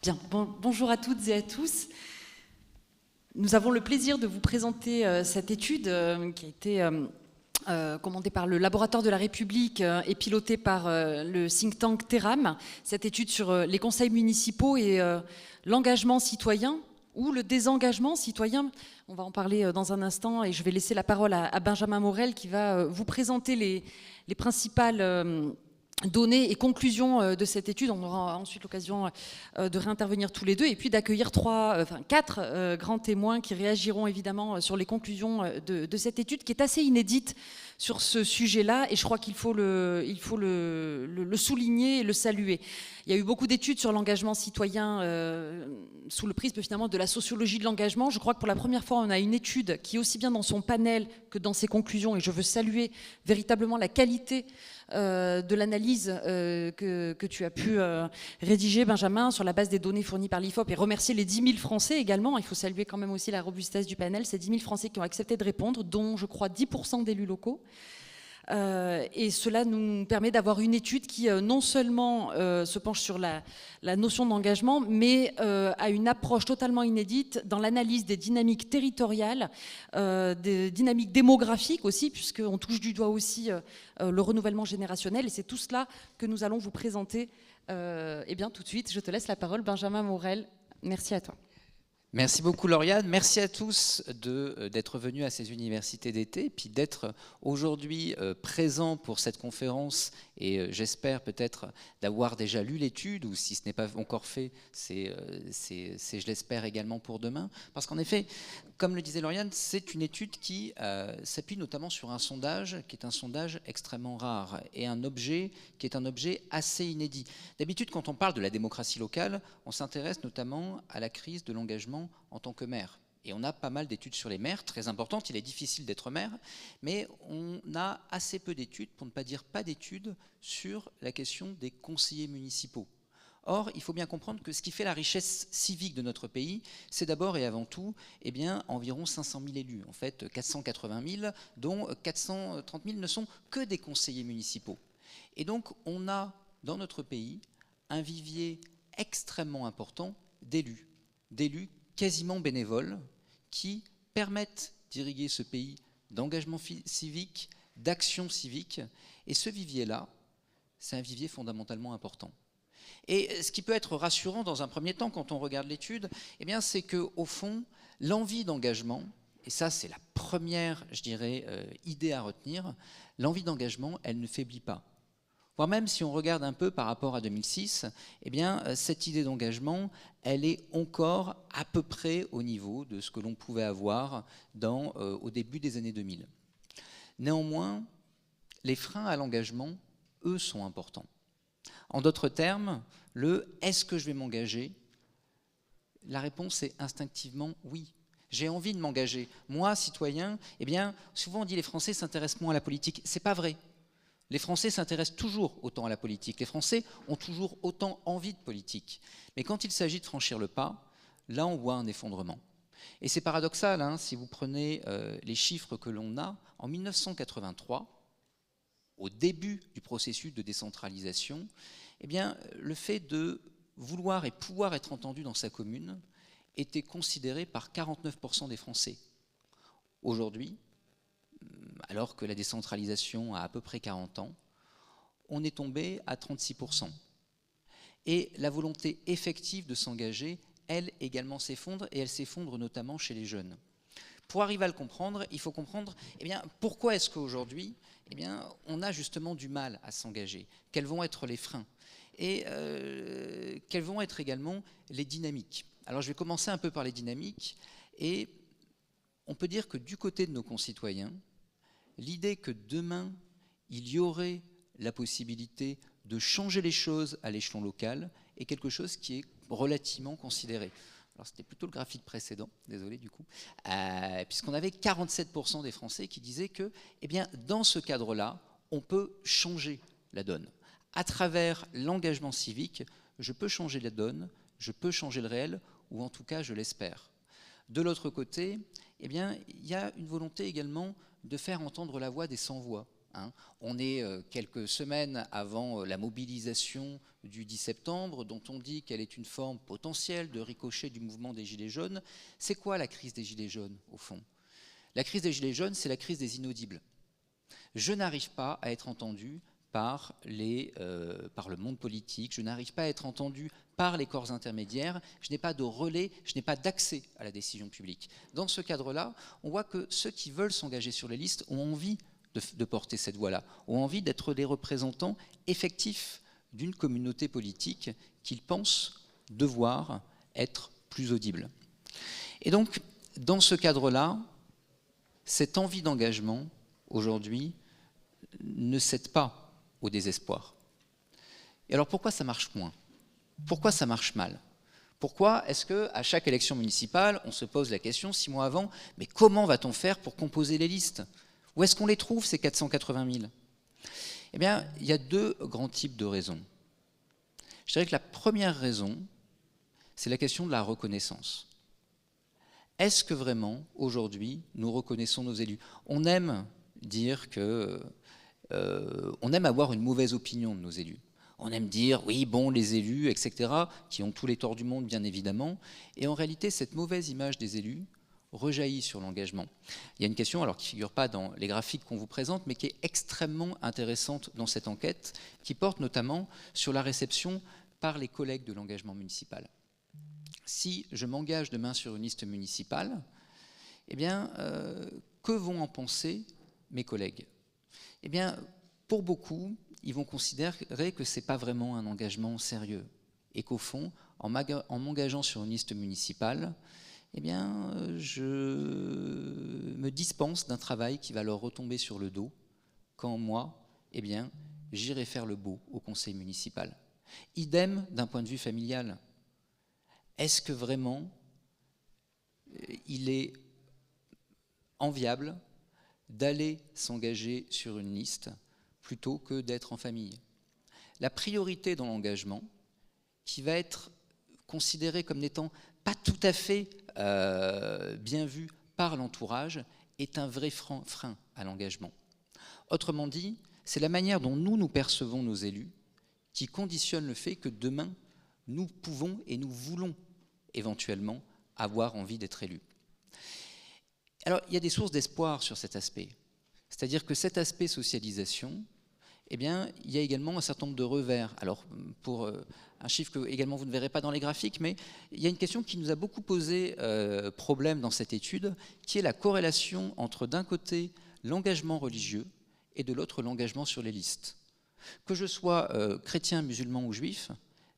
Bien, bonjour à toutes et à tous. Nous avons le plaisir de vous présenter cette étude qui a été commandée par le Laboratoire de la République et pilotée par le think tank Teram. Cette étude sur les conseils municipaux et l'engagement citoyen ou le désengagement citoyen. On va en parler dans un instant et je vais laisser la parole à Benjamin Morel qui va vous présenter les principales données et conclusions de cette étude. On aura ensuite l'occasion de réintervenir tous les deux et puis d'accueillir quatre grands témoins qui réagiront évidemment sur les conclusions de cette étude qui est assez inédite sur ce sujet-là et je crois qu'il faut le souligner et le saluer. Il y a eu beaucoup d'études sur l'engagement citoyen sous le prisme finalement de la sociologie de l'engagement. Je crois que pour la première fois, on a une étude qui, aussi bien dans son panel que dans ses conclusions, et je veux saluer véritablement la qualité de l'analyse que tu as pu rédiger, Benjamin, sur la base des données fournies par l'IFOP et remercier les 10 000 Français également. Il faut saluer quand même aussi la robustesse du panel. Ces 10 000 Français qui ont accepté de répondre, dont, je crois, 10% d'élus locaux. Et cela nous permet d'avoir une étude qui non seulement se penche sur la notion d'engagement, mais a une approche totalement inédite dans l'analyse des dynamiques territoriales, des dynamiques démographiques aussi, puisqu'on touche du doigt aussi le renouvellement générationnel. Et c'est tout cela que nous allons vous présenter eh bien, tout de suite. Je te laisse la parole, Benjamin Morel. Merci à toi. Merci beaucoup Lauriane, merci à tous d'être venus à ces universités d'été, puis d'être aujourd'hui présents pour cette conférence et j'espère peut-être d'avoir déjà lu l'étude ou si ce n'est pas encore fait, c'est je l'espère également pour demain. Parce qu'en effet, comme le disait Lauriane, c'est une étude qui s'appuie notamment sur un sondage qui est un sondage extrêmement rare et un objet qui est un objet assez inédit. D'habitude, quand on parle de la démocratie locale, on s'intéresse notamment à la crise de l'engagement en tant que maire. Et on a pas mal d'études sur les maires, très importantes, il est difficile d'être maire, mais on a assez peu d'études, pour ne pas dire pas d'études, sur la question des conseillers municipaux. Or, il faut bien comprendre que ce qui fait la richesse civique de notre pays, c'est d'abord et avant tout eh bien, environ 500 000 élus. En fait, 480 000, dont 430 000 ne sont que des conseillers municipaux. Et donc, on a dans notre pays un vivier extrêmement important d'élus quasiment bénévoles qui permettent d'irriguer ce pays d'engagement civique, d'action civique. Et ce vivier-là, c'est un vivier fondamentalement important. Et ce qui peut être rassurant dans un premier temps quand on regarde l'étude, eh bien, c'est qu'au fond, l'envie d'engagement, et ça c'est la première, je dirais, idée à retenir, l'envie d'engagement, elle ne faiblit pas. Voire même si on regarde un peu par rapport à 2006, eh bien, cette idée d'engagement, elle est encore à peu près au niveau de ce que l'on pouvait avoir au début des années 2000. Néanmoins, les freins à l'engagement, eux, sont importants. En d'autres termes, le « est-ce que je vais m'engager ?» La réponse est instinctivement oui. J'ai envie de m'engager. Moi, citoyen, eh bien, souvent on dit les Français s'intéressent moins à la politique. C'est pas vrai. Les Français s'intéressent toujours autant à la politique. Les Français ont toujours autant envie de politique. Mais quand il s'agit de franchir le pas, là, on voit un effondrement. Et c'est paradoxal, hein, si vous prenez les chiffres que l'on a, en 1983, au début du processus de décentralisation, eh bien, le fait de vouloir et pouvoir être entendu dans sa commune était considéré par 49% des Français. Aujourd'hui, alors que la décentralisation a à peu près 40 ans, on est tombé à 36%. Et la volonté effective de s'engager, elle également s'effondre, et elle s'effondre notamment chez les jeunes. Pour arriver à le comprendre, il faut comprendre eh bien, pourquoi est-ce qu'aujourd'hui eh bien, on a justement du mal à s'engager. Quels vont être les freins et quelles vont être également les dynamiques. Alors je vais commencer un peu par les dynamiques, et on peut dire que du côté de nos concitoyens, l'idée que demain, il y aurait la possibilité de changer les choses à l'échelon local est quelque chose qui est relativement considéré. Alors c'était plutôt le graphique précédent, désolé du coup, puisqu'on avait 47% des Français qui disaient que, eh bien, dans ce cadre-là, on peut changer la donne. À travers l'engagement civique, je peux changer la donne, je peux changer le réel, ou en tout cas, je l'espère. De l'autre côté, eh bien, il y a une volonté également de faire entendre la voix des sans-voix. hein. On est quelques semaines avant la mobilisation du 10 septembre, dont on dit qu'elle est une forme potentielle de ricochet du mouvement des Gilets jaunes. C'est quoi la crise des Gilets jaunes, au fond? La crise des Gilets jaunes, c'est la crise des inaudibles. Je n'arrive pas à être entendu par le monde politique, je n'arrive pas à être entendu par les corps intermédiaires, je n'ai pas de relais, je n'ai pas d'accès à la décision publique. Dans ce cadre-là, on voit que ceux qui veulent s'engager sur les listes ont envie de porter cette voix-là, ont envie d'être des représentants effectifs d'une communauté politique qu'ils pensent devoir être plus audible. Et donc, dans ce cadre-là, cette envie d'engagement, aujourd'hui, ne cède pas au désespoir. Et alors pourquoi ça marche moins? Pourquoi ça marche mal? Pourquoi est-ce qu'à chaque élection municipale, on se pose la question 6 mois avant, mais comment va-t-on faire pour composer les listes? Où est-ce qu'on les trouve, ces 480 000? Eh bien, il y a 2 grands types de raisons. Je dirais que la première raison, c'est la question de la reconnaissance. Est-ce que vraiment, aujourd'hui, nous reconnaissons nos élus? On aime dire que... on aime avoir une mauvaise opinion de nos élus. On aime dire, oui, bon, les élus, etc., qui ont tous les torts du monde, bien évidemment. Et en réalité, cette mauvaise image des élus rejaillit sur l'engagement. Il y a une question, alors qui ne figure pas dans les graphiques qu'on vous présente, mais qui est extrêmement intéressante dans cette enquête, qui porte notamment sur la réception par les collègues de l'engagement municipal. Si je m'engage demain sur une liste municipale, eh bien, que vont en penser mes collègues? Eh bien, pour beaucoup, ils vont considérer que ce n'est pas vraiment un engagement sérieux et qu'au fond, en m'engageant sur une liste municipale, eh bien, je me dispense d'un travail qui va leur retomber sur le dos quand moi, eh bien, j'irai faire le beau au conseil municipal. Idem d'un point de vue familial. Est-ce que vraiment il est enviable d'aller s'engager sur une liste plutôt que d'être en famille? La priorité dans l'engagement, qui va être considérée comme n'étant pas tout à fait bien vue par l'entourage, est un vrai frein à l'engagement. Autrement dit, c'est la manière dont nous percevons nos élus qui conditionne le fait que demain, nous pouvons et nous voulons éventuellement avoir envie d'être élus. Alors, il y a des sources d'espoir sur cet aspect. C'est-à-dire que cet aspect socialisation, eh bien, il y a également un certain nombre de revers. Alors, pour un chiffre que également vous ne verrez pas dans les graphiques, mais il y a une question qui nous a beaucoup posé problème dans cette étude, qui est la corrélation entre, d'un côté, l'engagement religieux et de l'autre, l'engagement sur les listes. Que je sois chrétien, musulman ou juif,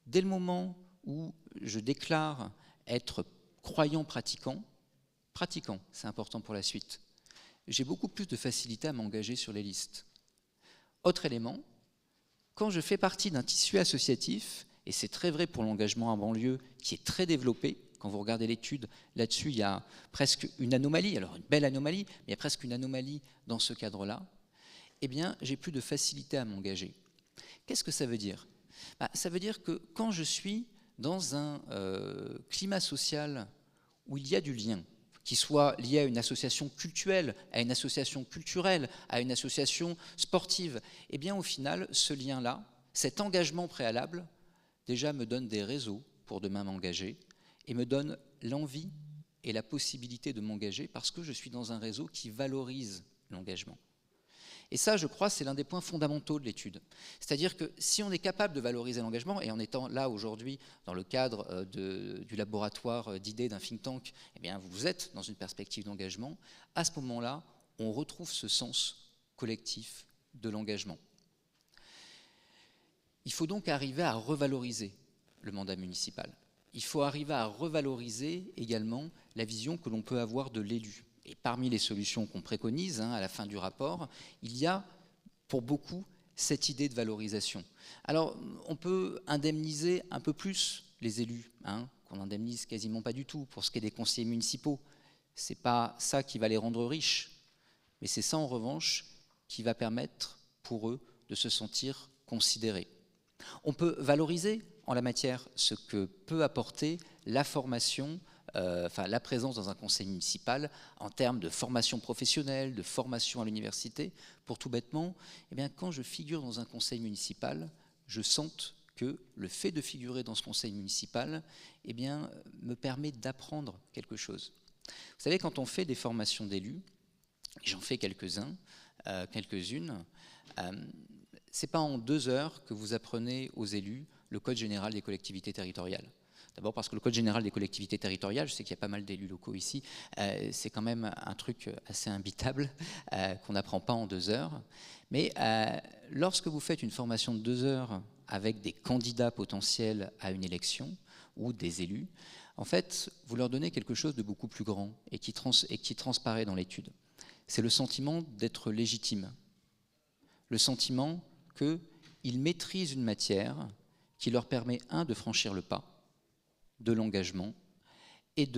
dès le moment où je déclare être croyant pratiquant, c'est important pour la suite, j'ai beaucoup plus de facilité à m'engager sur les listes. Autre élément, quand je fais partie d'un tissu associatif, et c'est très vrai pour l'engagement en banlieue qui est très développé, quand vous regardez l'étude, là-dessus il y a presque une anomalie, alors une belle anomalie, mais il y a presque une anomalie dans ce cadre-là, eh bien j'ai plus de facilité à m'engager. Qu'est-ce que ça veut dire? Ça veut dire que quand je suis dans un climat social où il y a du lien, qui soit lié à une association cultuelle, à une association culturelle, à une association sportive, eh bien au final, ce lien-là, cet engagement préalable, déjà me donne des réseaux pour demain m'engager et me donne l'envie et la possibilité de m'engager parce que je suis dans un réseau qui valorise l'engagement. Et ça, je crois, c'est l'un des points fondamentaux de l'étude. C'est-à-dire que si on est capable de valoriser l'engagement, et en étant là aujourd'hui dans le cadre du laboratoire d'idées d'un think tank, eh bien vous êtes dans une perspective d'engagement, à ce moment-là, on retrouve ce sens collectif de l'engagement. Il faut donc arriver à revaloriser le mandat municipal. Il faut arriver à revaloriser également la vision que l'on peut avoir de l'élu. Et parmi les solutions qu'on préconise à la fin du rapport, il y a pour beaucoup cette idée de valorisation. Alors, on peut indemniser un peu plus les élus, qu'on n'indemnise quasiment pas du tout pour ce qui est des conseillers municipaux. Ce n'est pas ça qui va les rendre riches, mais c'est ça en revanche qui va permettre pour eux de se sentir considérés. On peut valoriser en la matière ce que peut apporter la formation la présence dans un conseil municipal en termes de formation professionnelle, de formation à l'université. Pour tout bêtement, eh bien, quand je figure dans un conseil municipal, je sente que le fait de figurer dans ce conseil municipal, eh bien, me permet d'apprendre quelque chose. Vous savez, quand on fait des formations d'élus, j'en fais quelques-unes, c'est pas en 2 heures que vous apprenez aux élus le Code général des collectivités territoriales. D'abord parce que le Code général des collectivités territoriales, je sais qu'il y a pas mal d'élus locaux ici, c'est quand même un truc assez imbitable qu'on n'apprend pas en 2 heures. Mais lorsque vous faites une formation de 2 heures avec des candidats potentiels à une élection ou des élus, en fait, vous leur donnez quelque chose de beaucoup plus grand et qui transparaît dans l'étude. C'est le sentiment d'être légitime, le sentiment qu'ils maîtrisent une matière qui leur permet, de franchir le pas, de l'engagement, et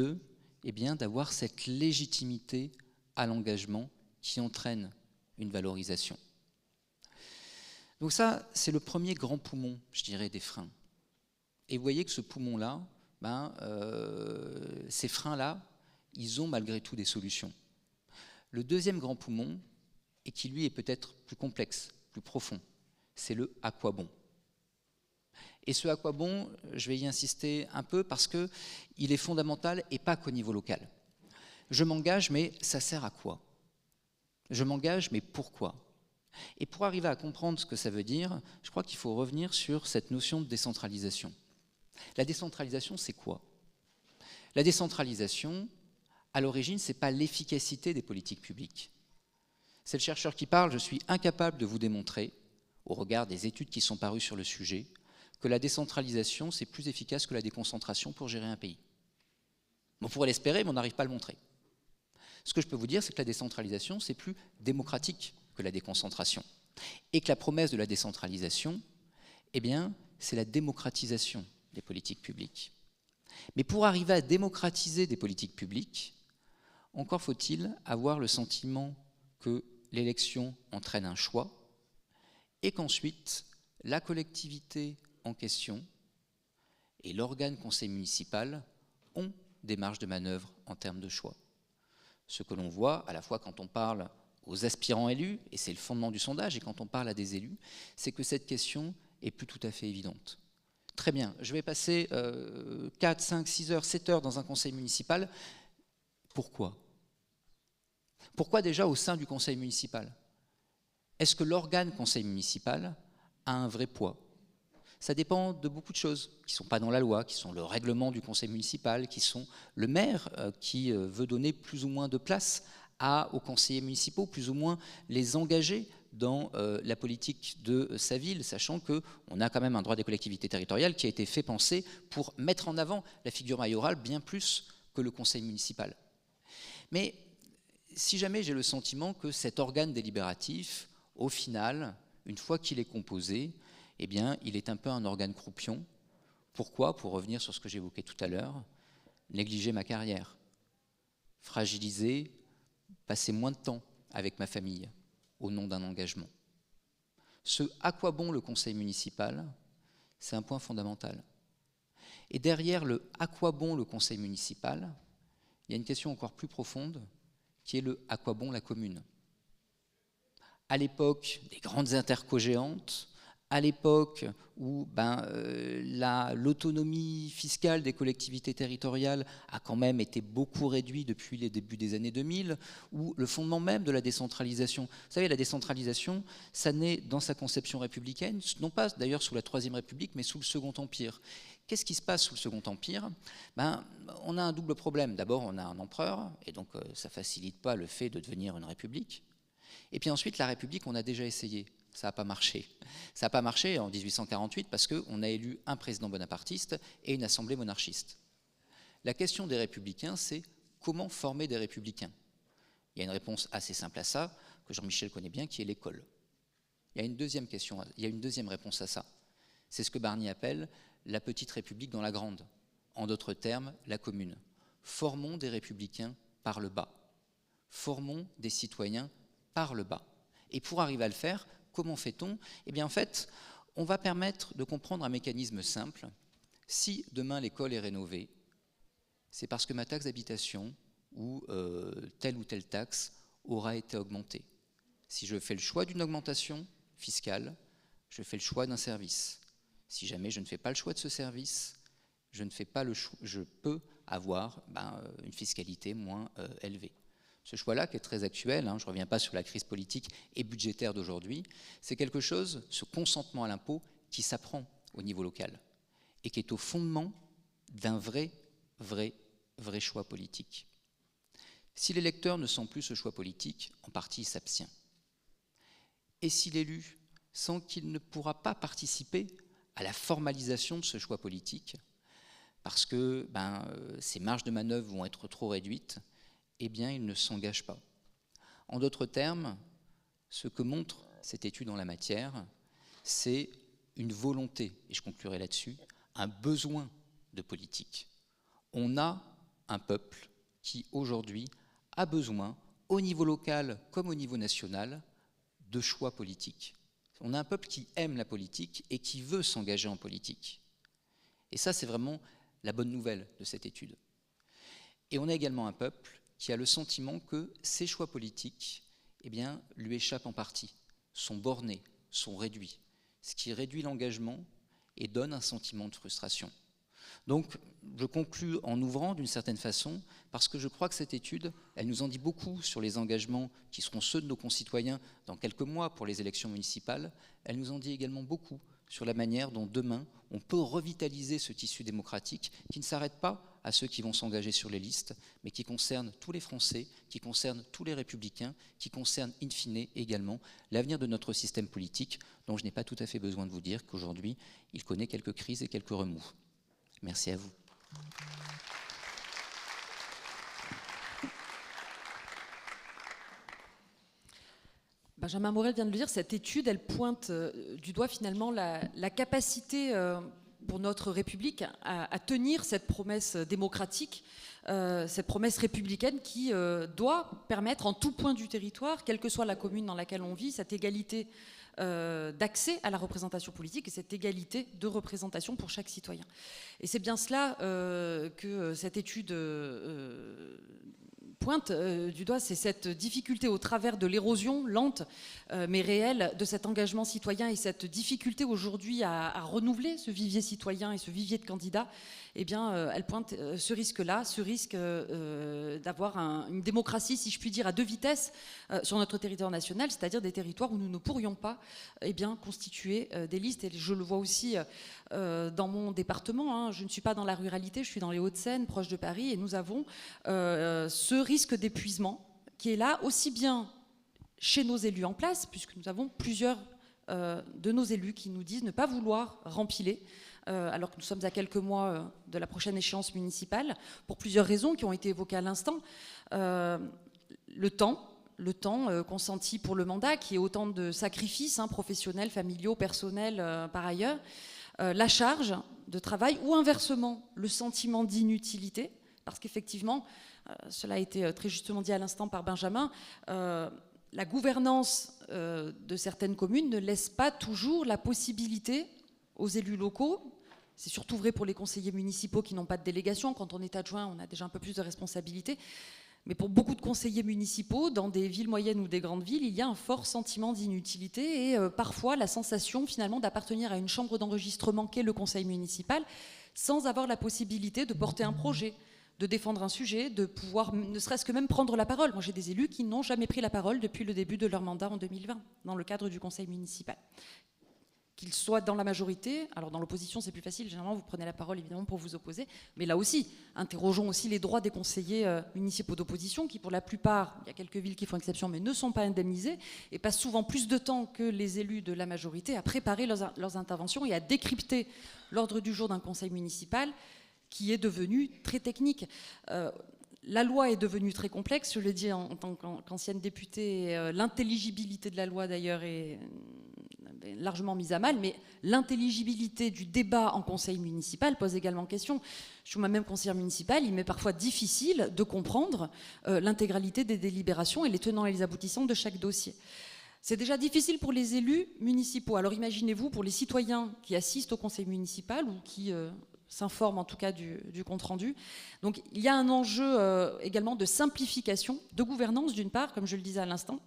eh bien, d'avoir cette légitimité à l'engagement qui entraîne une valorisation. Donc ça, c'est le premier grand poumon, je dirais, des freins. Et vous voyez que ce poumon-là, ces freins-là, ils ont malgré tout des solutions. Le deuxième grand poumon, et qui lui est peut-être plus complexe, plus profond, c'est le « à quoi bon ». Et ce « à quoi bon », je vais y insister un peu parce qu'il est fondamental et pas qu'au niveau local. Je m'engage, mais ça sert à quoi? Je m'engage, mais pourquoi? Et pour arriver à comprendre ce que ça veut dire, je crois qu'il faut revenir sur cette notion de décentralisation. La décentralisation, c'est quoi? La décentralisation, à l'origine, ce n'est pas l'efficacité des politiques publiques. C'est le chercheur qui parle, je suis incapable de vous démontrer, au regard des études qui sont parues sur le sujet, que la décentralisation, c'est plus efficace que la déconcentration pour gérer un pays. On pourrait l'espérer, mais on n'arrive pas à le montrer. Ce que je peux vous dire, c'est que la décentralisation, c'est plus démocratique que la déconcentration. Et que la promesse de la décentralisation, eh bien, c'est la démocratisation des politiques publiques. Mais pour arriver à démocratiser des politiques publiques, encore faut-il avoir le sentiment que l'élection entraîne un choix et qu'ensuite, la collectivité en question et l'organe conseil municipal ont des marges de manœuvre en termes de choix. Ce que l'on voit, à la fois quand on parle aux aspirants élus, et c'est le fondement du sondage, et quand on parle à des élus, c'est que cette question est plus tout à fait évidente. Très bien, je vais passer 4, 5, 6 heures, 7 heures dans un conseil municipal. Pourquoi? Pourquoi déjà au sein du conseil municipal? Est-ce que l'organe conseil municipal a un vrai poids? Ça dépend de beaucoup de choses qui ne sont pas dans la loi, qui sont le règlement du conseil municipal, qui sont le maire qui veut donner plus ou moins de place aux conseillers municipaux, plus ou moins les engager dans la politique de sa ville, sachant qu'on a quand même un droit des collectivités territoriales qui a été fait penser pour mettre en avant la figure mayorale bien plus que le conseil municipal. Mais si jamais j'ai le sentiment que cet organe délibératif, au final, une fois qu'il est composé, eh bien, il est un peu un organe croupion. Pourquoi? Pour revenir sur ce que j'évoquais tout à l'heure, négliger ma carrière, fragiliser, passer moins de temps avec ma famille au nom d'un engagement. Ce à quoi bon le conseil municipal, c'est un point fondamental. Et derrière le à quoi bon le conseil municipal, il y a une question encore plus profonde qui est le à quoi bon la commune. À l'époque des grandes intercogéantes, à l'époque où l'autonomie fiscale des collectivités territoriales a quand même été beaucoup réduite depuis les débuts des années 2000, où le fondement même de la décentralisation, vous savez, la décentralisation, ça naît dans sa conception républicaine, non pas d'ailleurs sous la Troisième République, mais sous le Second Empire. Qu'est-ce qui se passe sous le Second Empire? On a un double problème. D'abord, on a un empereur, et donc ça ne facilite pas le fait de devenir une république. Et puis ensuite, la République, on a déjà essayé. Ça n'a pas marché. Ça n'a pas marché en 1848 parce qu'on a élu un président bonapartiste et une assemblée monarchiste. La question des républicains, c'est comment former des républicains? Il y a une réponse assez simple à ça, que Jean-Michel connaît bien, qui est l'école. Il y a une deuxième question, il y a une deuxième réponse à ça. C'est ce que Barnier appelle la petite république dans la grande. En d'autres termes, la commune. Formons des républicains par le bas. Formons des citoyens par le bas. Et pour arriver à le faire, comment fait-on? Eh bien, en fait, on va permettre de comprendre un mécanisme simple. Si demain l'école est rénovée, c'est parce que ma taxe d'habitation ou telle taxe aura été augmentée. Si je fais le choix d'une augmentation fiscale, je fais le choix d'un service. Si jamais je ne fais pas le choix de ce service, je peux avoir une fiscalité moins élevée. Ce choix-là, qui est très actuel, je ne reviens pas sur la crise politique et budgétaire d'aujourd'hui, c'est quelque chose, ce consentement à l'impôt, qui s'apprend au niveau local et qui est au fondement d'un vrai choix politique. Si l'électeur ne sent plus ce choix politique, en partie il s'abstient. Et si l'élu sent qu'il ne pourra pas participer à la formalisation de ce choix politique, parce que ses marges de manœuvre vont être trop réduites, eh bien il ne s'engage pas. En d'autres termes, ce que montre cette étude en la matière, c'est une volonté, et je conclurai là-dessus, un besoin de politique. On a un peuple qui aujourd'hui a besoin, au niveau local comme au niveau national, de choix politiques. On a un peuple qui aime la politique et qui veut s'engager en politique. Et ça, c'est vraiment la bonne nouvelle de cette étude. Et on a également un peuple qui a le sentiment que ces choix politiques lui échappent en partie, sont bornés, sont réduits, ce qui réduit l'engagement et donne un sentiment de frustration. Donc, je conclus en ouvrant d'une certaine façon, parce que je crois que cette étude, elle nous en dit beaucoup sur les engagements qui seront ceux de nos concitoyens dans quelques mois pour les élections municipales. Elle nous en dit également beaucoup sur la manière dont demain on peut revitaliser ce tissu démocratique qui ne s'arrête pas à ceux qui vont s'engager sur les listes, mais qui concerne tous les Français, qui concerne tous les républicains, qui concerne in fine également l'avenir de notre système politique, dont je n'ai pas tout à fait besoin de vous dire qu'aujourd'hui il connaît quelques crises et quelques remous. Merci à vous. Benjamin Morel vient de le dire, cette étude, elle pointe du doigt finalement la capacité pour notre République à tenir cette promesse démocratique, cette promesse républicaine qui doit permettre en tout point du territoire, quelle que soit la commune dans laquelle on vit, cette égalité d'accès à la représentation politique et cette égalité de représentation pour chaque citoyen. Et c'est bien cela que cette étude pointe du doigt, c'est cette difficulté au travers de l'érosion lente mais réelle de cet engagement citoyen et cette difficulté aujourd'hui à renouveler ce vivier citoyen et ce vivier de candidats. Eh bien, elle pointe ce risque-là, ce risque d'avoir une démocratie, si je puis dire, à deux vitesses sur notre territoire national, c'est-à-dire des territoires où nous ne pourrions pas constituer des listes. Et je le vois aussi dans mon département. Je ne suis pas dans la ruralité, je suis dans les Hauts-de-Seine, proche de Paris, et nous avons ce risque d'épuisement qui est là aussi bien chez nos élus en place, puisque nous avons plusieurs de nos élus qui nous disent ne pas vouloir rempiler, alors que nous sommes à quelques mois de la prochaine échéance municipale, pour plusieurs raisons qui ont été évoquées à l'instant. Le temps consenti pour le mandat, qui est autant de sacrifices professionnels, familiaux, personnels par ailleurs, la charge de travail ou inversement le sentiment d'inutilité, parce qu'effectivement, cela a été très justement dit à l'instant par Benjamin, la gouvernance de certaines communes ne laisse pas toujours la possibilité aux élus locaux, c'est surtout vrai pour les conseillers municipaux qui n'ont pas de délégation, quand on est adjoint on a déjà un peu plus de responsabilités, mais pour beaucoup de conseillers municipaux, dans des villes moyennes ou des grandes villes, il y a un fort sentiment d'inutilité et parfois la sensation finalement d'appartenir à une chambre d'enregistrement qu'est le conseil municipal, sans avoir la possibilité de porter un projet, de défendre un sujet, de pouvoir ne serait-ce que même prendre la parole. Moi j'ai des élus qui n'ont jamais pris la parole depuis le début de leur mandat en 2020, dans le cadre du conseil municipal. Qu'ils soient dans la majorité, alors dans l'opposition c'est plus facile, généralement vous prenez la parole évidemment pour vous opposer, mais là aussi, interrogeons aussi les droits des conseillers municipaux d'opposition qui pour la plupart, il y a quelques villes qui font exception, mais ne sont pas indemnisés et passent souvent plus de temps que les élus de la majorité à préparer leurs interventions et à décrypter l'ordre du jour d'un conseil municipal qui est devenu très technique. La loi est devenue très complexe, je le dis en tant qu'ancienne députée, l'intelligibilité de la loi d'ailleurs est largement mise à mal, mais l'intelligibilité du débat en conseil municipal pose également question. Je suis moi-même conseillère municipale, il m'est parfois difficile de comprendre l'intégralité des délibérations et les tenants et les aboutissants de chaque dossier. C'est déjà difficile pour les élus municipaux. Alors imaginez-vous pour les citoyens qui assistent au conseil municipal ou qui s'informe en tout cas du compte-rendu. Donc il y a un enjeu également de simplification, de gouvernance d'une part, comme je le disais à l'instant,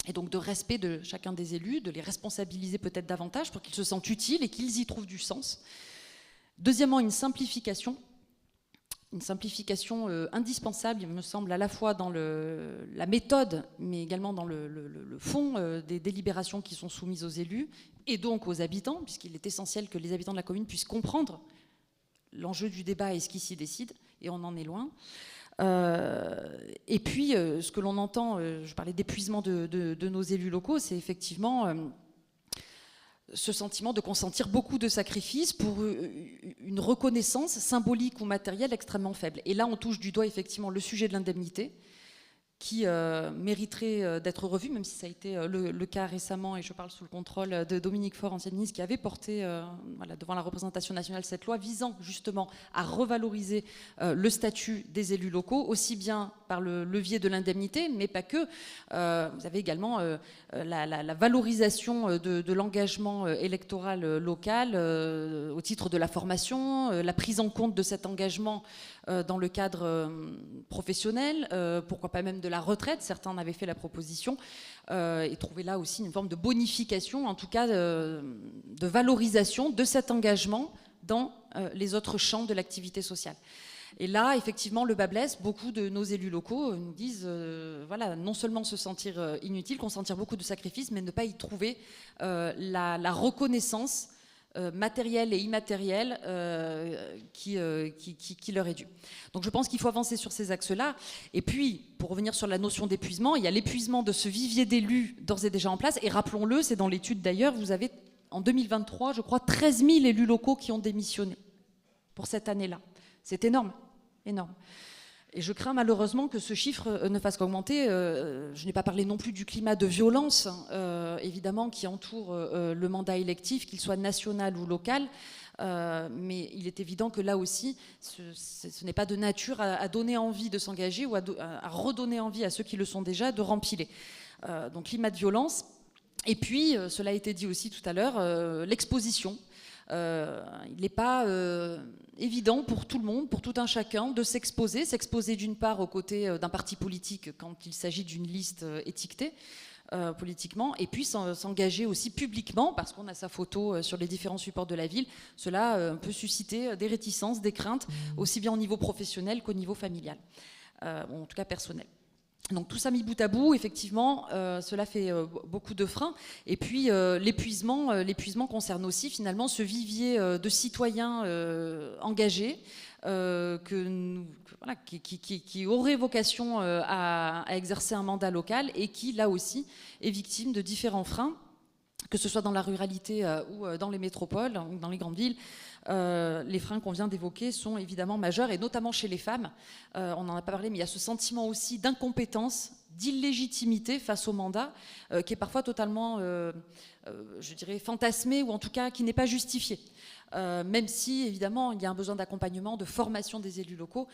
et donc de respect de chacun des élus, de les responsabiliser peut-être davantage pour qu'ils se sentent utiles et qu'ils y trouvent du sens. Deuxièmement, une simplification indispensable, il me semble, à la fois dans la méthode, mais également dans le fond des délibérations qui sont soumises aux élus et donc aux habitants, puisqu'il est essentiel que les habitants de la commune puissent comprendre l'enjeu du débat et ce qui s'y décide, et on en est loin. Et puis, ce que l'on entend, je parlais d'épuisement de nos élus locaux, c'est effectivement ce sentiment de consentir beaucoup de sacrifices pour une reconnaissance symbolique ou matérielle extrêmement faible. Et là, on touche du doigt effectivement le sujet de l'indemnité, qui mériterait d'être revu, même si ça a été le cas récemment, et je parle sous le contrôle de Dominique Faure, ancienne ministre, qui avait porté devant la représentation nationale cette loi visant justement à revaloriser le statut des élus locaux, aussi bien par le levier de l'indemnité, mais pas que. Vous avez également la valorisation de l'engagement électoral local au titre de la formation, la prise en compte de cet engagement dans le cadre professionnel, pourquoi pas même de la retraite, certains en avaient fait la proposition, et trouver là aussi une forme de bonification, en tout cas de valorisation de cet engagement dans les autres champs de l'activité sociale. Et là, effectivement, le bât blesse. Beaucoup de nos élus locaux nous disent, voilà, non seulement se sentir inutile, consentir beaucoup de sacrifices, mais ne pas y trouver la reconnaissance matériel et immatériel qui leur est dû. Donc je pense qu'il faut avancer sur ces axes-là. Et puis, pour revenir sur la notion d'épuisement, il y a l'épuisement de ce vivier d'élus d'ores et déjà en place. Et rappelons-le, c'est dans l'étude d'ailleurs, vous avez en 2023, je crois, 13 000 élus locaux qui ont démissionné pour cette année-là. C'est énorme, énorme. Et je crains malheureusement que ce chiffre ne fasse qu'augmenter. Je n'ai pas parlé non plus du climat de violence, évidemment, qui entoure le mandat électif, qu'il soit national ou local. Mais il est évident que là aussi, ce n'est pas de nature à donner envie de s'engager ou à redonner envie à ceux qui le sont déjà de rempiler. Donc climat de violence. Et puis, cela a été dit aussi tout à l'heure, l'exposition. Il n'est pas évident pour tout le monde, pour tout un chacun, de s'exposer d'une part aux côtés d'un parti politique quand il s'agit d'une liste étiquetée politiquement, et puis s'engager aussi publiquement, parce qu'on a sa photo sur les différents supports de la ville. Cela peut susciter des réticences, des craintes, aussi bien au niveau professionnel qu'au niveau familial, en tout cas personnel. Donc tout ça mis bout à bout, effectivement, cela fait beaucoup de freins. Et puis l'épuisement concerne aussi finalement ce vivier de citoyens engagés qui auraient vocation à exercer un mandat local et qui, là aussi, est victime de différents freins, que ce soit dans la ruralité ou dans les métropoles, ou dans les grandes villes. Les freins qu'on vient d'évoquer sont évidemment majeurs, et notamment chez les femmes. On n'en a pas parlé, mais il y a ce sentiment aussi d'incompétence, d'illégitimité face au mandat, qui est parfois totalement, je dirais, fantasmé, ou en tout cas qui n'est pas justifié. Même si, évidemment, il y a un besoin d'accompagnement, de formation des élus locaux.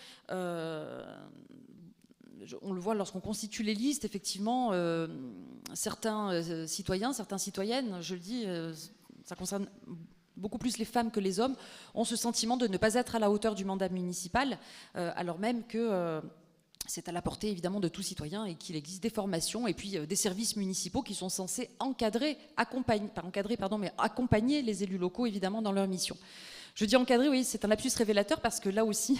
On le voit lorsqu'on constitue les listes, effectivement, certains citoyens, certaines citoyennes, je le dis, ça concerne beaucoup plus les femmes que les hommes, ont ce sentiment de ne pas être à la hauteur du mandat municipal, alors même que c'est à la portée évidemment de tout citoyen et qu'il existe des formations et puis des services municipaux qui sont censés accompagner les élus locaux évidemment dans leur mission. Je dis encadrer, oui, c'est un lapsus révélateur parce que là aussi,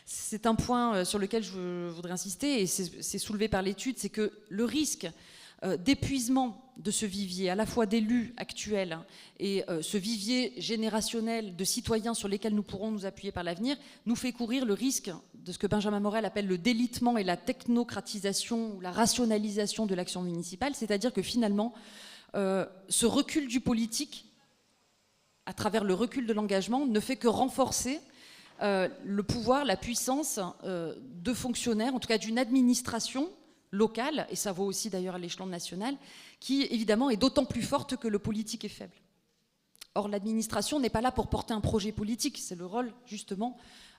c'est un point sur lequel je voudrais insister et c'est soulevé par l'étude, c'est que le risque d'épuisement de ce vivier, à la fois d'élus actuels et ce vivier générationnel de citoyens sur lesquels nous pourrons nous appuyer par l'avenir, nous fait courir le risque de ce que Benjamin Morel appelle le délitement et la technocratisation ou la rationalisation de l'action municipale, c'est-à-dire que finalement, ce recul du politique, à travers le recul de l'engagement, ne fait que renforcer le pouvoir, la puissance de fonctionnaires, en tout cas d'une administration locale, et ça vaut aussi d'ailleurs à l'échelon national, qui évidemment est d'autant plus forte que le politique est faible. Or, l'administration n'est pas là pour porter un projet politique, c'est le rôle justement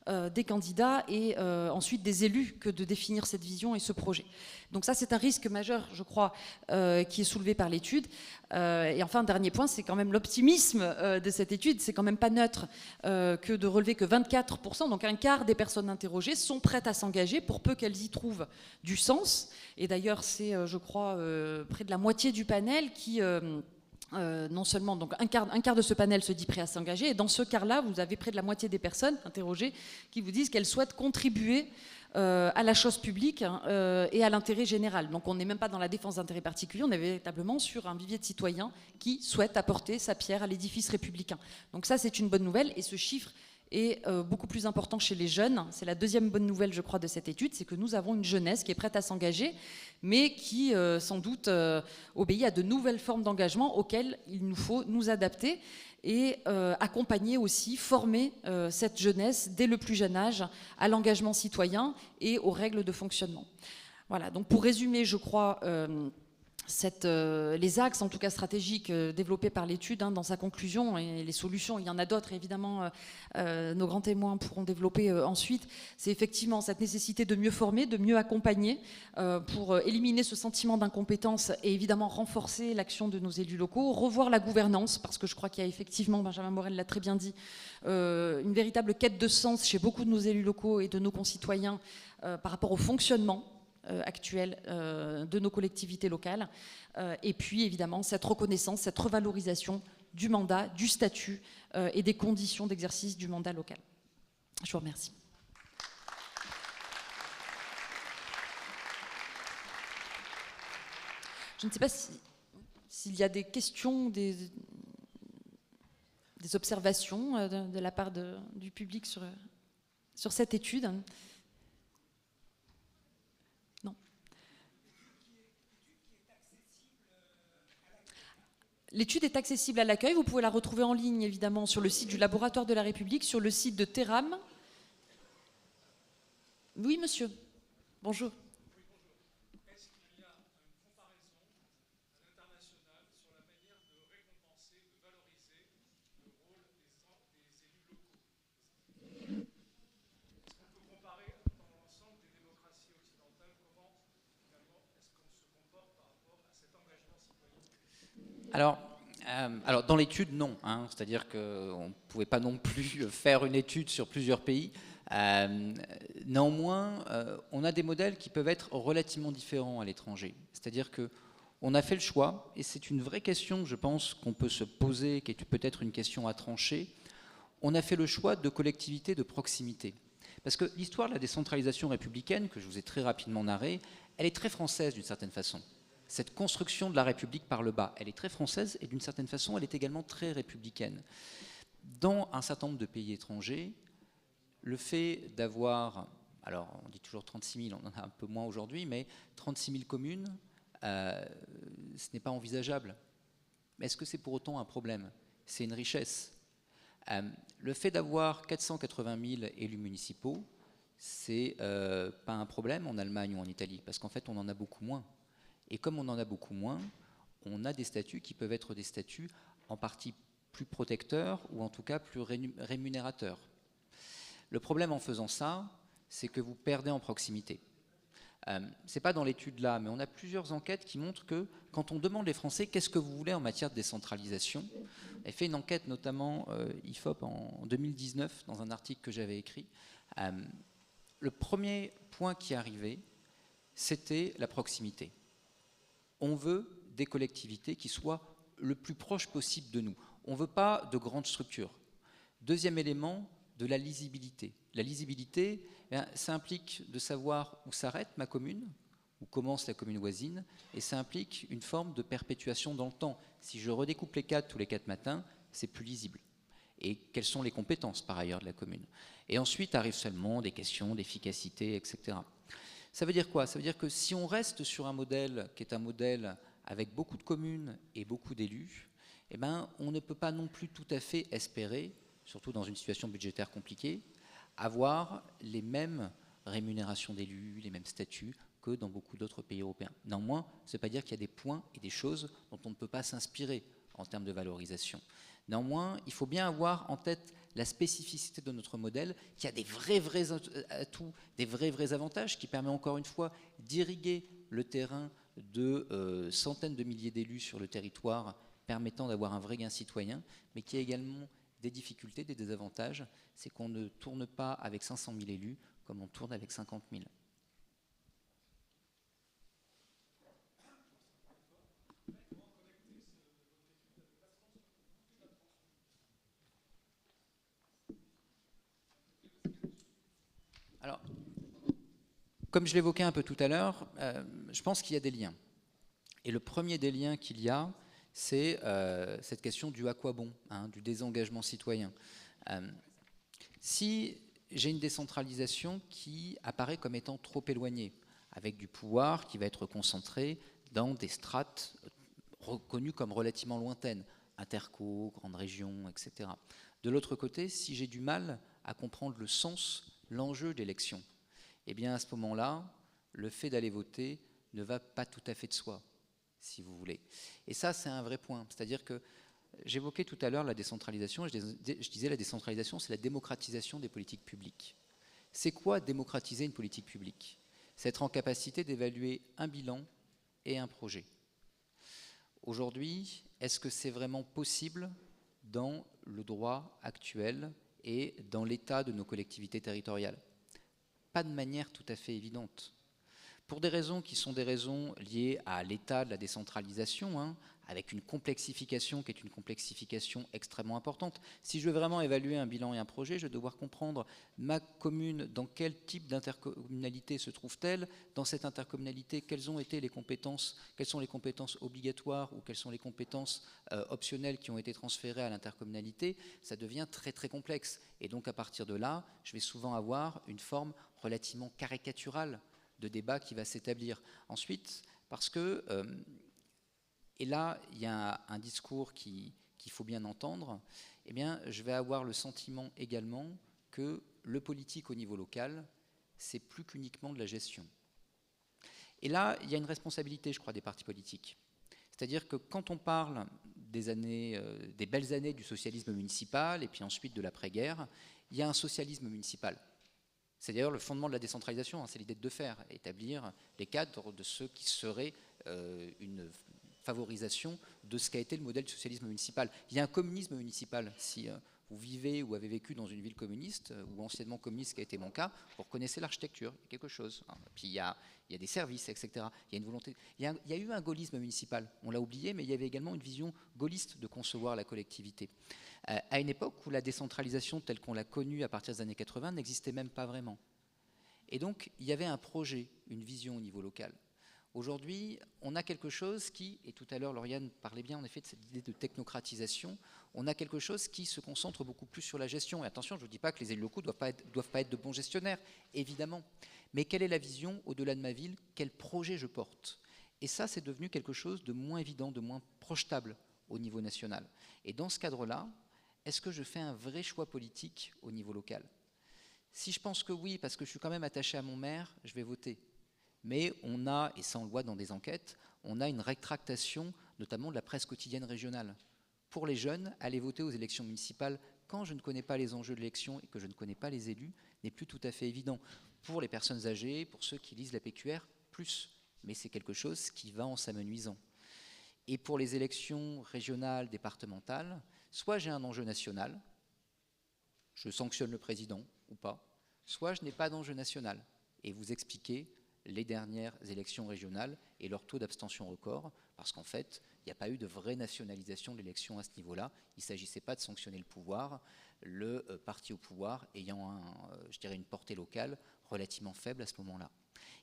des candidats et ensuite des élus que de définir cette vision et ce projet. Donc ça, c'est un risque majeur, je crois, qui est soulevé par l'étude. Et enfin, dernier point, c'est quand même l'optimisme de cette étude. C'est quand même pas neutre que de relever que 24%, donc un quart des personnes interrogées, sont prêtes à s'engager pour peu qu'elles y trouvent du sens. Et d'ailleurs, c'est, je crois, près de la moitié du panel qui... non seulement, donc un quart de ce panel se dit prêt à s'engager, et dans ce quart-là, vous avez près de la moitié des personnes interrogées qui vous disent qu'elles souhaitent contribuer à la chose publique et à l'intérêt général. Donc on n'est même pas dans la défense d'intérêts particuliers, on est véritablement sur un vivier de citoyens qui souhaitent apporter sa pierre à l'édifice républicain. Donc ça, c'est une bonne nouvelle, et ce chiffre est beaucoup plus important chez les jeunes. C'est la deuxième bonne nouvelle, je crois, de cette étude, c'est que nous avons une jeunesse qui est prête à s'engager, mais qui, sans doute, obéit à de nouvelles formes d'engagement auxquelles il nous faut nous adapter et accompagner aussi, former cette jeunesse dès le plus jeune âge à l'engagement citoyen et aux règles de fonctionnement. Voilà, donc pour résumer, je crois... les axes, en tout cas stratégiques, développés par l'étude dans sa conclusion, et les solutions, il y en a d'autres, évidemment, nos grands témoins pourront développer ensuite, c'est effectivement cette nécessité de mieux former, de mieux accompagner, pour éliminer ce sentiment d'incompétence et évidemment renforcer l'action de nos élus locaux, revoir la gouvernance, parce que je crois qu'il y a effectivement, Benjamin Morel l'a très bien dit, une véritable quête de sens chez beaucoup de nos élus locaux et de nos concitoyens par rapport au fonctionnement actuelle de nos collectivités locales. Et puis évidemment cette reconnaissance, cette revalorisation du mandat, du statut et des conditions d'exercice du mandat local. Je vous remercie. Je ne sais pas s'il y a des questions, des observations de la part du public sur cette étude. L'étude est accessible à l'accueil. Vous pouvez la retrouver en ligne, évidemment, sur le site du Laboratoire de la République, sur le site de Terram. Oui, monsieur. Bonjour. Est-ce qu'il y a une comparaison à l'international sur la manière de récompenser, de valoriser le rôle des élus locaux? Est-ce qu'on peut comparer dans l'ensemble des démocraties occidentales comment, finalement, est-ce qu'on se comporte par rapport à cet engagement citoyen? Alors dans l'étude, non. C'est-à-dire qu'on ne pouvait pas non plus faire une étude sur plusieurs pays. Néanmoins, on a des modèles qui peuvent être relativement différents à l'étranger. C'est-à-dire qu'on a fait le choix, et c'est une vraie question, je pense, qu'on peut se poser, qui est peut-être une question à trancher. On a fait le choix de collectivités de proximité. Parce que l'histoire de la décentralisation républicaine, que je vous ai très rapidement narrée, elle est très française d'une certaine façon. Cette construction de la République par le bas, elle est très française et d'une certaine façon, elle est également très républicaine. Dans un certain nombre de pays étrangers, le fait d'avoir, alors on dit toujours 36 000, on en a un peu moins aujourd'hui, mais 36 000 communes, ce n'est pas envisageable. Mais est-ce que c'est pour autant un problème? C'est une richesse. Le fait d'avoir 480 000 élus municipaux, c'est pas un problème en Allemagne ou en Italie, parce qu'en fait on en a beaucoup moins. Et comme on en a beaucoup moins, on a des statuts qui peuvent être des statuts en partie plus protecteurs ou en tout cas plus rémunérateurs. Le problème en faisant ça, c'est que vous perdez en proximité. Ce n'est pas dans l'étude là, mais on a plusieurs enquêtes qui montrent que quand on demande les Français qu'est-ce que vous voulez en matière de décentralisation, elle fait une enquête notamment IFOP en 2019 dans un article que j'avais écrit. Le premier point qui arrivait, c'était la proximité. On veut des collectivités qui soient le plus proche possible de nous. On ne veut pas de grandes structures. Deuxième élément, de la lisibilité. La lisibilité, ça implique de savoir où s'arrête ma commune, où commence la commune voisine, et ça implique une forme de perpétuation dans le temps. Si je redécoupe les cadres tous les 4 matins, c'est plus lisible. Et quelles sont les compétences par ailleurs de la commune? Et ensuite arrivent seulement des questions d'efficacité, etc. Ça veut dire quoi? Ça veut dire que si on reste sur un modèle qui est un modèle avec beaucoup de communes et beaucoup d'élus, eh ben, on ne peut pas non plus tout à fait espérer, surtout dans une situation budgétaire compliquée, avoir les mêmes rémunérations d'élus, les mêmes statuts que dans beaucoup d'autres pays européens. Néanmoins, ça ne veut pas dire qu'il y a des points et des choses dont on ne peut pas s'inspirer en termes de valorisation. Néanmoins, il faut bien avoir en tête la spécificité de notre modèle, qui a des vrais atouts, des vrais avantages, qui permet encore une fois d'irriguer le terrain de centaines de milliers d'élus sur le territoire, permettant d'avoir un vrai gain citoyen, mais qui a également des difficultés, des désavantages. C'est qu'on ne tourne pas avec 500 000 élus comme on tourne avec 50 000. Alors, comme je l'évoquais un peu tout à l'heure, je pense qu'il y a des liens. Et le premier des liens qu'il y a, c'est cette question du à quoi bon, hein, du désengagement citoyen. Si j'ai une décentralisation qui apparaît comme étant trop éloignée, avec du pouvoir qui va être concentré dans des strates reconnues comme relativement lointaines, interco, grandes régions, etc. De l'autre côté, si j'ai du mal à comprendre le sens, l'enjeu d'élection, eh bien à ce moment-là, le fait d'aller voter ne va pas tout à fait de soi, si vous voulez. Et ça, c'est un vrai point. C'est-à-dire que j'évoquais tout à l'heure la décentralisation, je disais la décentralisation, c'est la démocratisation des politiques publiques. C'est quoi démocratiser une politique publique? C'est être en capacité d'évaluer un bilan et un projet. Aujourd'hui, est-ce que c'est vraiment possible dans le droit actuel et dans l'état de nos collectivités territoriales? Pas de manière tout à fait évidente. Pour des raisons qui sont des raisons liées à l'état de la décentralisation, hein, avec une complexification qui est une complexification extrêmement importante. Si je veux vraiment évaluer un bilan et un projet, je vais devoir comprendre ma commune, dans quel type d'intercommunalité se trouve-t-elle, dans cette intercommunalité, quelles ont été les compétences, quelles sont les compétences obligatoires ou quelles sont les compétences optionnelles qui ont été transférées à l'intercommunalité. Ça devient très complexe. Et donc à partir de là, je vais souvent avoir une forme relativement caricaturale de débat qui va s'établir. Ensuite, parce que, et là, il y a un discours qu'il faut bien entendre, eh bien, je vais avoir le sentiment également que le politique au niveau local, c'est plus qu'uniquement de la gestion. Et là, il y a une responsabilité, je crois, des partis politiques. C'est-à-dire que quand on parle des années, des belles années du socialisme municipal, et puis ensuite de l'après-guerre, il y a un socialisme municipal. C'est d'ailleurs le fondement de la décentralisation, hein, c'est l'idée de faire, établir les cadres de ce qui serait une favorisation de ce qu'a été le modèle du socialisme municipal. Il y a un communisme municipal. Si vous vivez ou avez vécu dans une ville communiste, ou anciennement communiste, ce qui a été mon cas, vous reconnaissez l'architecture, quelque chose. Hein. Puis il y a des services, etc. Il y a une volonté. Il y a eu un gaullisme municipal, on l'a oublié, mais il y avait également une vision gaulliste de concevoir la collectivité. À une époque où la décentralisation telle qu'on l'a connue à partir des années 80 n'existait même pas vraiment. Et donc, il y avait un projet, une vision au niveau local. Aujourd'hui, on a quelque chose qui, et tout à l'heure Lauriane parlait bien en effet de cette idée de technocratisation, on a quelque chose qui se concentre beaucoup plus sur la gestion. Et attention, je ne vous dis pas que les élus locaux ne doivent pas être de bons gestionnaires, évidemment. Mais quelle est la vision au-delà de ma ville? Quel projet je porte? Et ça, c'est devenu quelque chose de moins évident, de moins projetable au niveau national. Et dans ce cadre-là, est-ce que je fais un vrai choix politique au niveau local? Si je pense que oui, parce que je suis quand même attaché à mon maire, je vais voter. Mais on a, et ça on le voit dans des enquêtes, on a une rétractation notamment de la presse quotidienne régionale. Pour les jeunes, aller voter aux élections municipales quand je ne connais pas les enjeux de l'élection et que je ne connais pas les élus n'est plus tout à fait évident. Pour les personnes âgées, pour ceux qui lisent la PQR, plus. Mais c'est quelque chose qui va en s'amenuisant. Et pour les élections régionales, départementales, soit j'ai un enjeu national, je sanctionne le président ou pas, soit je n'ai pas d'enjeu national. Et vous expliquez les dernières élections régionales et leur taux d'abstention record, parce qu'en fait, il n'y a pas eu de vraie nationalisation de l'élection à ce niveau-là. Il ne s'agissait pas de sanctionner le pouvoir, le parti au pouvoir ayant, je dirais, une portée locale relativement faible à ce moment-là.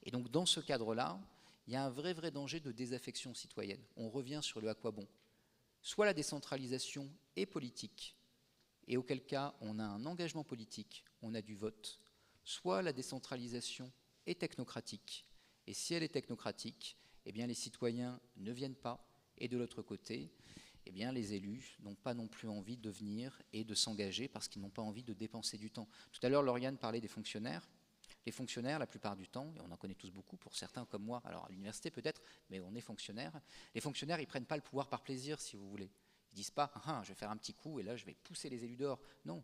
Et donc, dans ce cadre-là, il y a un vrai danger de désaffection citoyenne. On revient sur le à quoi bon. Soit la décentralisation est politique, et auquel cas on a un engagement politique, on a du vote, soit la décentralisation est technocratique. Et si elle est technocratique, eh bien les citoyens ne viennent pas, et de l'autre côté, eh bien les élus n'ont pas non plus envie de venir et de s'engager parce qu'ils n'ont pas envie de dépenser du temps. Tout à l'heure, Lauriane parlait des fonctionnaires. Les fonctionnaires, la plupart du temps, et on en connaît tous beaucoup, pour certains comme moi, alors à l'université peut-être, mais on est fonctionnaire, les fonctionnaires, ils ne prennent pas le pouvoir par plaisir, si vous voulez. Ils ne disent pas je vais faire un petit coup et là je vais pousser les élus dehors. Non,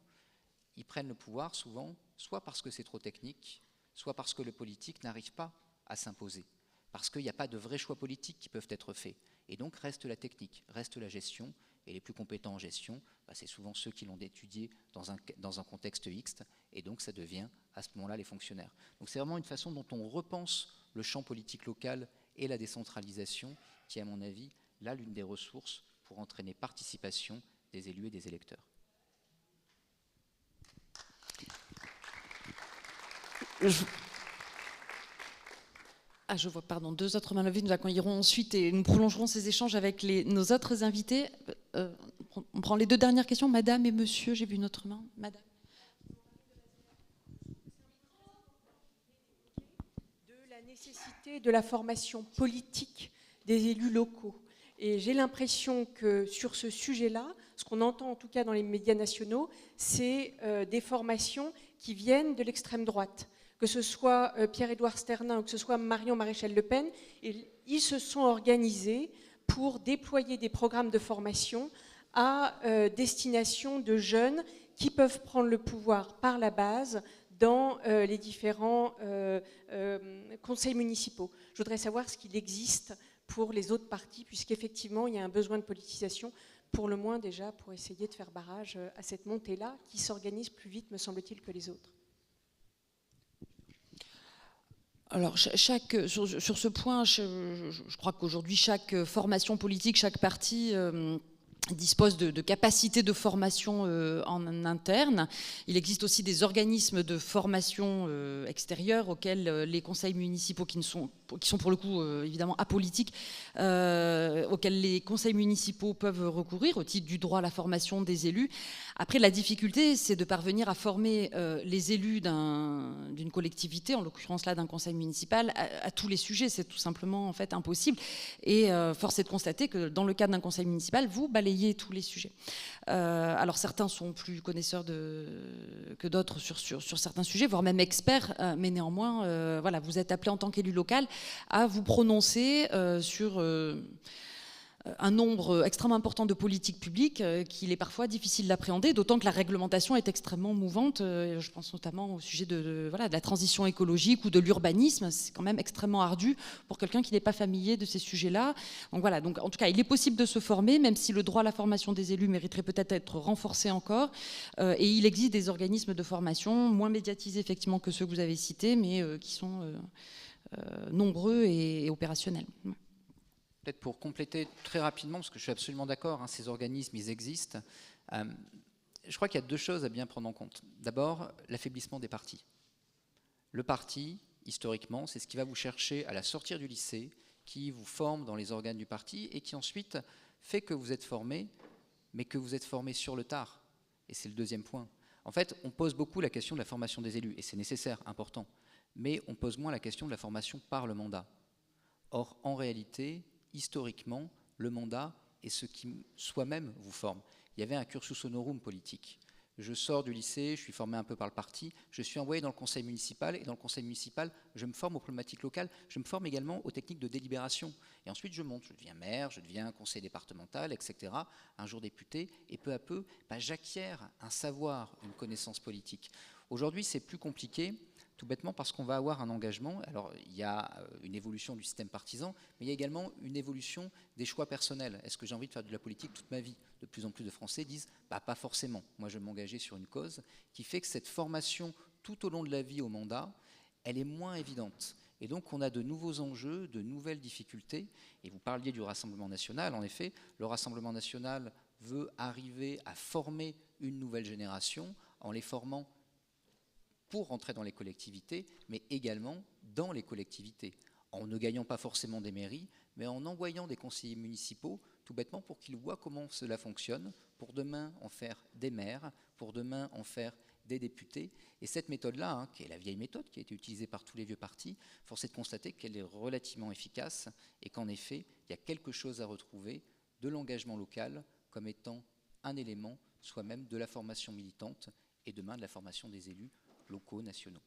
ils prennent le pouvoir souvent, soit parce que c'est trop technique, soit parce que le politique n'arrive pas à s'imposer, parce qu'il n'y a pas de vrais choix politiques qui peuvent être faits. Et donc reste la technique, reste la gestion, et les plus compétents en gestion, c'est souvent ceux qui l'ont étudié dans un contexte X, et donc ça devient à ce moment-là les fonctionnaires. Donc c'est vraiment une façon dont on repense le champ politique local et la décentralisation, qui est à mon avis là l'une des ressources pour entraîner participation des élus et des électeurs. Je vois, pardon, deux autres mains levées. Nous accueillerons ensuite et nous prolongerons ces échanges avec nos autres invités. On prend les deux dernières questions. Madame et monsieur, j'ai vu une autre main. Madame. De la nécessité de la formation politique des élus locaux. Et j'ai l'impression que sur ce sujet-là, ce qu'on entend en tout cas dans les médias nationaux, c'est des formations qui viennent de l'extrême droite. Que ce soit Pierre-Édouard Sternin ou que ce soit Marion Maréchal Le Pen, ils se sont organisés pour déployer des programmes de formation à destination de jeunes qui peuvent prendre le pouvoir par la base dans les différents conseils municipaux. Je voudrais savoir ce qu'il existe pour les autres partis, puisqu'effectivement, il y a un besoin de politisation, pour le moins déjà, pour essayer de faire barrage à cette montée-là, qui s'organise plus vite, me semble-t-il, que les autres. Alors, sur ce point, je crois qu'aujourd'hui, chaque formation politique, chaque parti dispose de capacités de formation en interne. Il existe aussi des organismes de formation extérieurs auxquels les conseils municipaux, qui sont pour le coup évidemment apolitiques, auxquels les conseils municipaux peuvent recourir au titre du droit à la formation des élus. Après, la difficulté, c'est de parvenir à former les élus d'une collectivité, en l'occurrence là d'un conseil municipal, à tous les sujets. C'est tout simplement en fait impossible. Et force est de constater que dans le cadre d'un conseil municipal, vous balayez tous les sujets. Alors certains sont plus connaisseurs que d'autres sur certains sujets, voire même experts, mais néanmoins, voilà, vous êtes appelé en tant qu'élu local à vous prononcer sur un nombre extrêmement important de politiques publiques qu'il est parfois difficile d'appréhender, d'autant que la réglementation est extrêmement mouvante. Je pense notamment au sujet de la transition écologique ou de l'urbanisme. C'est quand même extrêmement ardu pour quelqu'un qui n'est pas familier de ces sujets-là. Donc voilà, donc, en tout cas, il est possible de se former, même si le droit à la formation des élus mériterait peut-être être renforcé encore. Et il existe des organismes de formation, moins médiatisés effectivement que ceux que vous avez cités, mais qui sont nombreux et opérationnels. Peut-être pour compléter très rapidement, parce que je suis absolument d'accord, ces organismes, ils existent. Je crois qu'il y a deux choses à bien prendre en compte. D'abord, l'affaiblissement des partis. Le parti, historiquement, c'est ce qui va vous chercher à la sortie du lycée, qui vous forme dans les organes du parti et qui ensuite fait que vous êtes formé, mais que vous êtes formé sur le tard. Et c'est le deuxième point. En fait, on pose beaucoup la question de la formation des élus, et c'est nécessaire, important, mais on pose moins la question de la formation par le mandat. Or, en réalité, historiquement, le mandat est ce qui soi-même vous forme. Il y avait un cursus honorum politique. Je sors du lycée, je suis formé un peu par le parti, je suis envoyé dans le conseil municipal, et dans le conseil municipal, je me forme aux problématiques locales, je me forme également aux techniques de délibération. Et ensuite, je monte, je deviens maire, je deviens conseiller départemental, etc., un jour député, et peu à peu, j'acquiers un savoir, une connaissance politique. Aujourd'hui, c'est plus compliqué, tout bêtement parce qu'on va avoir un engagement. Alors, il y a une évolution du système partisan, mais il y a également une évolution des choix personnels. Est-ce que j'ai envie de faire de la politique toute ma vie ? De plus en plus de Français disent pas forcément. Moi, je vais m'engager sur une cause qui fait que cette formation tout au long de la vie au mandat, elle est moins évidente. Et donc, on a de nouveaux enjeux, de nouvelles difficultés. Et vous parliez du Rassemblement national. En effet, le Rassemblement national veut arriver à former une nouvelle génération en les formant pour rentrer dans les collectivités, mais également dans les collectivités, en ne gagnant pas forcément des mairies, mais en envoyant des conseillers municipaux, tout bêtement, pour qu'ils voient comment cela fonctionne, pour demain en faire des maires, pour demain en faire des députés. Et cette méthode-là, qui est la vieille méthode qui a été utilisée par tous les vieux partis, force est de constater qu'elle est relativement efficace et qu'en effet, il y a quelque chose à retrouver de l'engagement local comme étant un élément, soit même de la formation militante et demain de la formation des élus locaux, nationaux.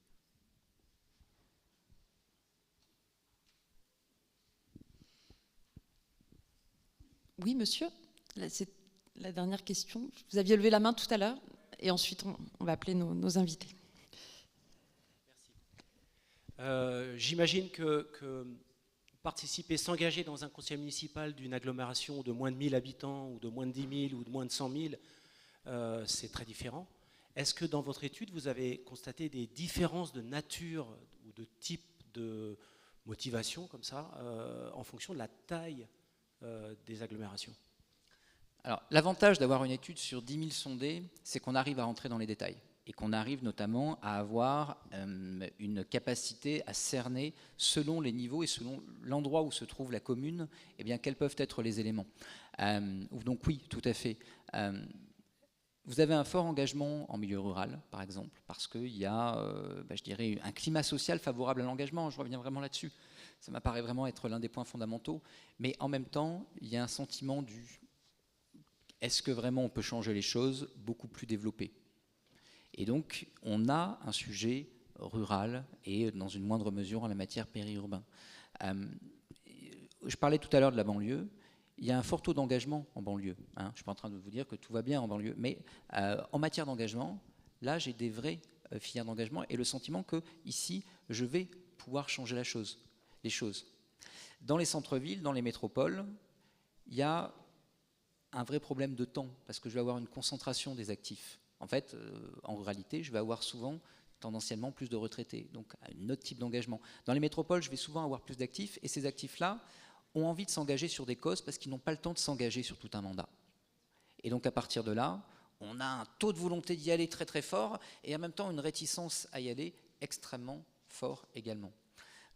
Oui, monsieur. la dernière question. Vous aviez levé la main tout à l'heure, et ensuite on va appeler nos invités. J'imagine que participer, s'engager dans un conseil municipal d'une agglomération de moins de 1000 habitants, ou de moins de 10 000, ou de moins de 100 000, c'est très différent. Est-ce que dans votre étude, vous avez constaté des différences de nature ou de type de motivation, comme ça, en fonction de la taille des agglomérations? Alors, l'avantage d'avoir une étude sur 10 000 sondés, c'est qu'on arrive à rentrer dans les détails et qu'on arrive notamment à avoir une capacité à cerner, selon les niveaux et selon l'endroit où se trouve la commune, eh bien, quels peuvent être les éléments. Donc oui, tout à fait. Vous avez un fort engagement en milieu rural, par exemple, parce qu'il y a, je dirais, un climat social favorable à l'engagement. Je reviens vraiment là-dessus. Ça m'apparaît vraiment être l'un des points fondamentaux. Mais en même temps, il y a un sentiment du « est-ce que vraiment on peut changer les choses ?» beaucoup plus développé. Et donc, on a un sujet rural et, dans une moindre mesure, en la matière périurbain. Je parlais tout à l'heure de la banlieue. Il y a un fort taux d'engagement en banlieue. Je ne suis pas en train de vous dire que tout va bien en banlieue, mais en matière d'engagement, là, j'ai des vraies filières d'engagement et le sentiment que, ici, je vais pouvoir changer les choses. Dans les centres-villes, dans les métropoles, il y a un vrai problème de temps, parce que je vais avoir une concentration des actifs. En fait, en ruralité, je vais avoir souvent, tendanciellement, plus de retraités, donc un autre type d'engagement. Dans les métropoles, je vais souvent avoir plus d'actifs, et ces actifs-là ont envie de s'engager sur des causes parce qu'ils n'ont pas le temps de s'engager sur tout un mandat. Et donc, à partir de là, on a un taux de volonté d'y aller très très fort, et en même temps, une réticence à y aller extrêmement fort également.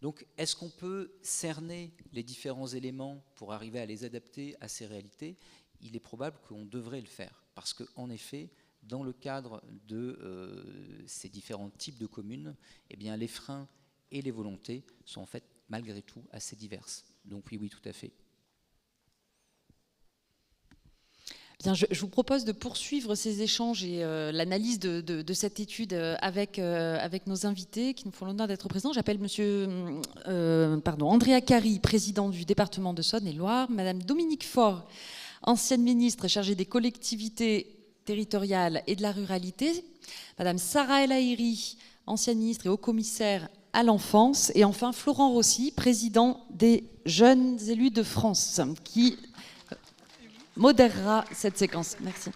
Donc, est-ce qu'on peut cerner les différents éléments pour arriver à les adapter à ces réalités ? Il est probable qu'on devrait le faire, parce qu'en effet, dans le cadre de ces différents types de communes, eh bien, les freins et les volontés sont en fait malgré tout assez diverses. Donc oui, tout à fait. Bien, je vous propose de poursuivre ces échanges et l'analyse de cette étude avec nos invités qui nous font l'honneur d'être présents. J'appelle Andrea Cari, président du département de Saône-et-Loire, Madame Dominique Faure, ancienne ministre chargée des collectivités territoriales et de la ruralité, Madame Sarah El Haïry, ancienne ministre et haut-commissaire à l'enfance, et enfin Florent Rossi, président des Jeunes élus de France, qui modérera cette séquence. Merci.